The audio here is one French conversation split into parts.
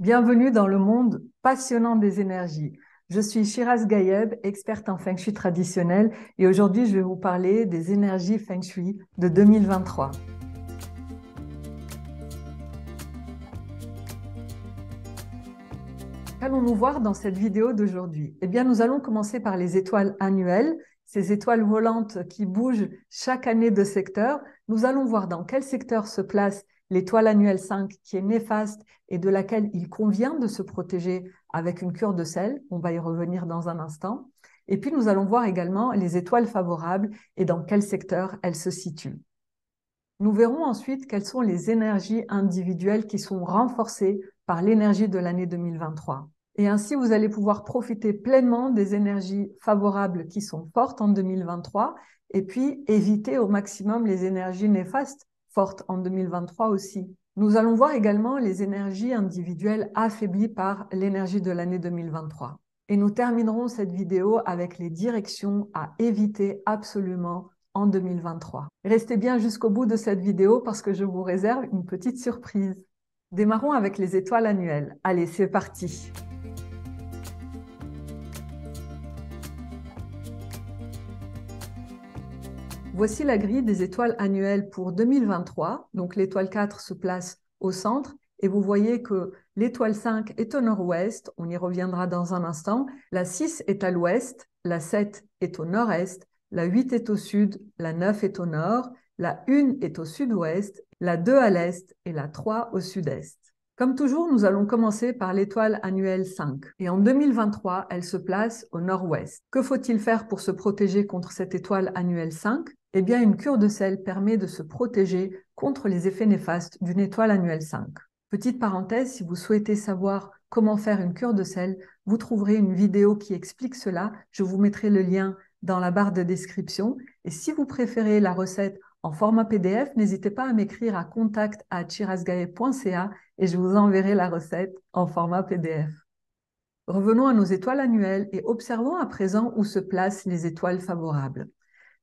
Bienvenue dans le monde passionnant des énergies. Je suis Shiraz Gayeb, experte en Feng Shui traditionnel et aujourd'hui je vais vous parler des énergies Feng Shui de 2023. Qu'allons-nous voir dans cette vidéo d'aujourd'hui? Eh bien, nous allons commencer par les étoiles annuelles, ces étoiles volantes qui bougent chaque année de secteur. Nous allons voir dans quel secteur se place l'étoile annuelle 5 qui est néfaste et de laquelle il convient de se protéger avec une cure de sel. On va y revenir dans un instant. Et puis, nous allons voir également les étoiles favorables et dans quel secteur elles se situent. Nous verrons ensuite quelles sont les énergies individuelles qui sont renforcées par l'énergie de l'année 2023. Et ainsi, vous allez pouvoir profiter pleinement des énergies favorables qui sont fortes en 2023 et puis éviter au maximum les énergies néfastes fortes en 2023 aussi. Nous allons voir également les énergies individuelles affaiblies par l'énergie de l'année 2023. Et nous terminerons cette vidéo avec les directions à éviter absolument en 2023. Restez bien jusqu'au bout de cette vidéo parce que je vous réserve une petite surprise. Démarrons avec les étoiles annuelles. Allez, c'est parti! Voici la grille des étoiles annuelles pour 2023. Donc l'étoile 4 se place au centre et vous voyez que l'étoile 5 est au nord-ouest, on y reviendra dans un instant. La 6 est à l'ouest, la 7 est au nord-est, la 8 est au sud, la 9 est au nord, la 1 est au sud-ouest, la 2 à l'est et la 3 au sud-est. Comme toujours, nous allons commencer par l'étoile annuelle 5. Et en 2023, elle se place au nord-ouest. Que faut-il faire pour se protéger contre cette étoile annuelle 5? Eh bien, une cure de sel permet de se protéger contre les effets néfastes d'une étoile annuelle 5. Petite parenthèse, si vous souhaitez savoir comment faire une cure de sel, vous trouverez une vidéo qui explique cela. Je vous mettrai le lien dans la barre de description. Et si vous préférez la recette en format PDF, n'hésitez pas à m'écrire à contact@shirazgaeb.ca et je vous enverrai la recette en format PDF. Revenons à nos étoiles annuelles et observons à présent où se placent les étoiles favorables.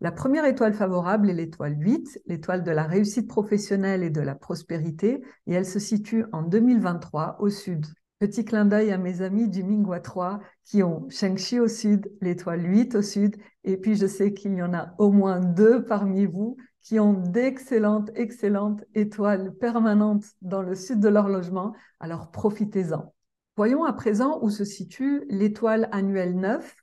La première étoile favorable est l'étoile 8, l'étoile de la réussite professionnelle et de la prospérité, et elle se situe en 2023 au sud. Petit clin d'œil à mes amis du Mingwa 3 qui ont Shengxi au sud, l'étoile 8 au sud, et puis je sais qu'il y en a au moins 2 parmi vous qui ont d'excellentes étoiles permanentes dans le sud de leur logement, alors profitez-en. Voyons à présent où se situe l'étoile annuelle 9.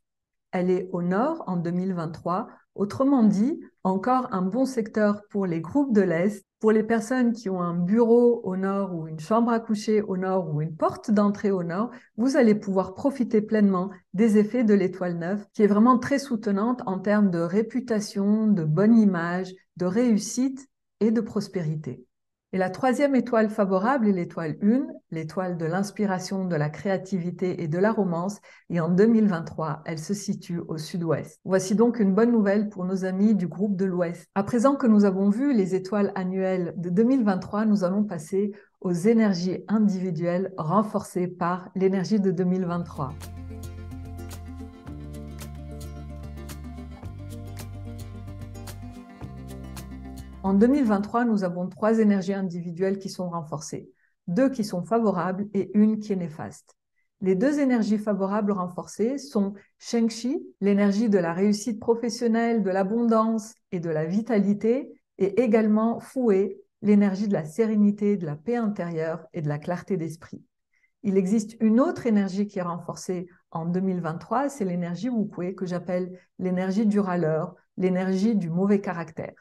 Elle est au nord en 2023. Autrement dit, encore un bon secteur pour les groupes de l'Est, pour les personnes qui ont un bureau au nord ou une chambre à coucher au nord ou une porte d'entrée au nord, vous allez pouvoir profiter pleinement des effets de l'étoile 9 qui est vraiment très soutenante en termes de réputation, de bonne image, de réussite et de prospérité. Et la troisième étoile favorable est l'étoile 1, l'étoile de l'inspiration, de la créativité et de la romance. Et en 2023, elle se situe au sud-ouest. Voici donc une bonne nouvelle pour nos amis du groupe de l'Ouest. À présent que nous avons vu les étoiles annuelles de 2023, nous allons passer aux énergies individuelles renforcées par l'énergie de 2023. En 2023, nous avons 3 énergies individuelles qui sont renforcées, 2 qui sont favorables et une qui est néfaste. Les 2 énergies favorables renforcées sont Shengxi, l'énergie de la réussite professionnelle, de l'abondance et de la vitalité, et également Fue, l'énergie de la sérénité, de la paix intérieure et de la clarté d'esprit. Il existe une autre énergie qui est renforcée en 2023, c'est l'énergie Wukue que j'appelle l'énergie du râleur, l'énergie du mauvais caractère.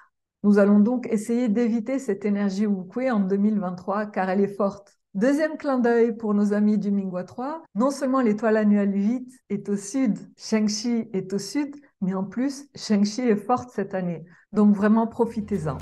Nous allons donc essayer d'éviter cette énergie Wukue en 2023 car elle est forte. Deuxième clin d'œil pour nos amis du Mingwa 3, non seulement l'étoile annuelle 8 est au sud, Shengxi est au sud, mais en plus, Shengxi est forte cette année. Donc vraiment, profitez-en.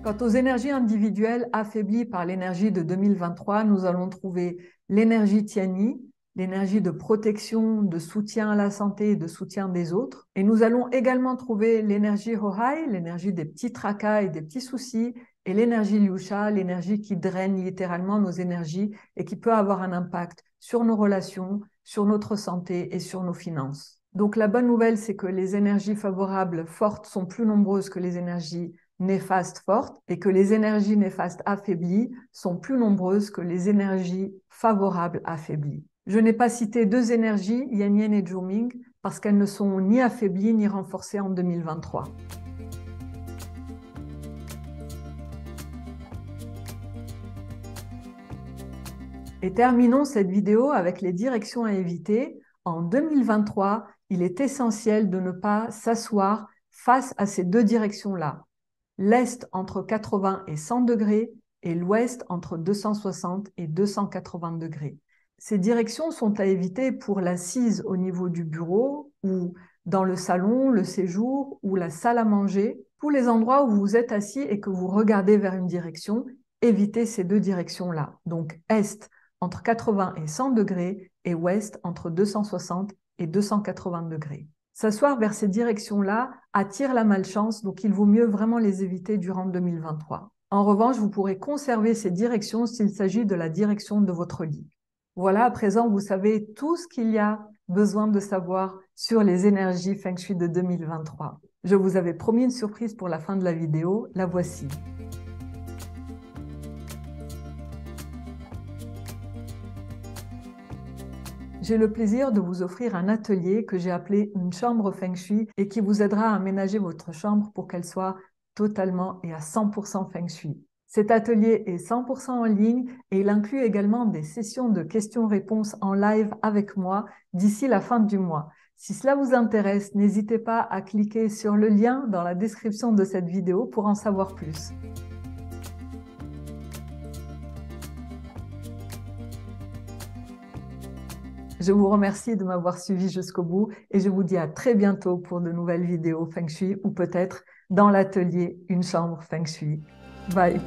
Quant aux énergies individuelles affaiblies par l'énergie de 2023, nous allons trouver l'énergie Tianyi, l'énergie de protection, de soutien à la santé et de soutien des autres. Et nous allons également trouver l'énergie Hohai, l'énergie des petits tracas et des petits soucis, et l'énergie Liusha, l'énergie qui draine littéralement nos énergies et qui peut avoir un impact sur nos relations, sur notre santé et sur nos finances. Donc la bonne nouvelle, c'est que les énergies favorables fortes sont plus nombreuses que les énergies néfastes fortes et que les énergies néfastes affaiblies sont plus nombreuses que les énergies favorables affaiblies. Je n'ai pas cité deux énergies, Yan Yen et Zhou-Ming, parce qu'elles ne sont ni affaiblies ni renforcées en 2023. Et terminons cette vidéo avec les directions à éviter. En 2023, il est essentiel de ne pas s'asseoir face à ces deux directions-là. L'Est entre 80 et 100 degrés et l'Ouest entre 260 et 280 degrés. Ces directions sont à éviter pour l'assise au niveau du bureau ou dans le salon, le séjour ou la salle à manger. Tous les endroits où vous êtes assis et que vous regardez vers une direction, évitez ces deux directions-là. Donc Est entre 80 et 100 degrés et Ouest entre 260 et 280 degrés. S'asseoir vers ces directions-là attire la malchance, donc il vaut mieux vraiment les éviter durant 2023. En revanche, vous pourrez conserver ces directions s'il s'agit de la direction de votre lit. Voilà, à présent, vous savez tout ce qu'il y a besoin de savoir sur les énergies Feng Shui de 2023. Je vous avais promis une surprise pour la fin de la vidéo, la voici. J'ai le plaisir de vous offrir un atelier que j'ai appelé une chambre Feng Shui et qui vous aidera à aménager votre chambre pour qu'elle soit totalement et à 100% Feng Shui. Cet atelier est 100% en ligne et il inclut également des sessions de questions-réponses en live avec moi d'ici la fin du mois. Si cela vous intéresse, n'hésitez pas à cliquer sur le lien dans la description de cette vidéo pour en savoir plus. Je vous remercie de m'avoir suivi jusqu'au bout et je vous dis à très bientôt pour de nouvelles vidéos Feng Shui ou peut-être dans l'atelier Une chambre Feng Shui. Bye!